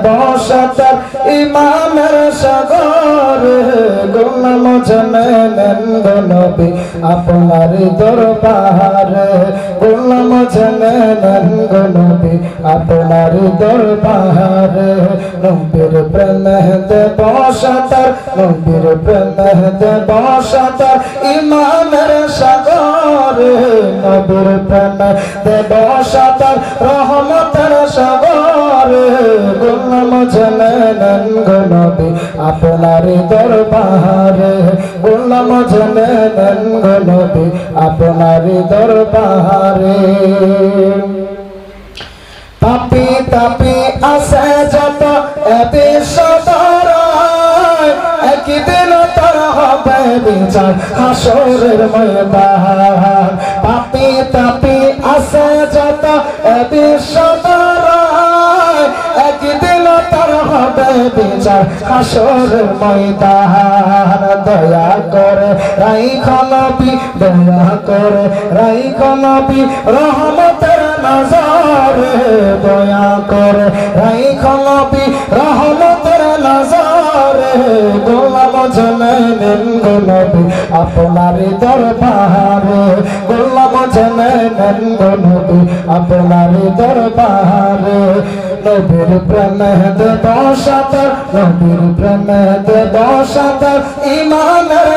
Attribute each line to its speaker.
Speaker 1: বসতার ইমানের সাগর গোলাম জানেন গো নবী আপনার দরবারে গোলাম জানেন গো নবী আপনার দরবারে নবীর প্রেমে বসতার নবীর প্রেমে বসতার ইমানের সাগর নবীর প্রেমে বসতার রহমতের সাগর গোলাম জানেন গো নবী আপনার দরবারে গোলাম জানেন গো নবী আপনার দরবারে পাপি তাপি আছে যত বিশ্বদরায় একদিন তার হবে বিচার হাসরের ময়দান পাপি তাপি আছে যত বিশ্বদরায় একদিন তার হবে বিচার হাসরের ময়দান দয়া করে রাইখো নবী দয়া করে রাইখো নবী রহমতের নজরে দয়া করে রাইখো নবী রহমতের নজরে গোলাম জানেন গো নবী আপনার দরবারে গোলাম জানেন গো নবী আপনার দরবারে নবীর প্রেমে বসতার নবীর প্রেমে বসতার ইমানের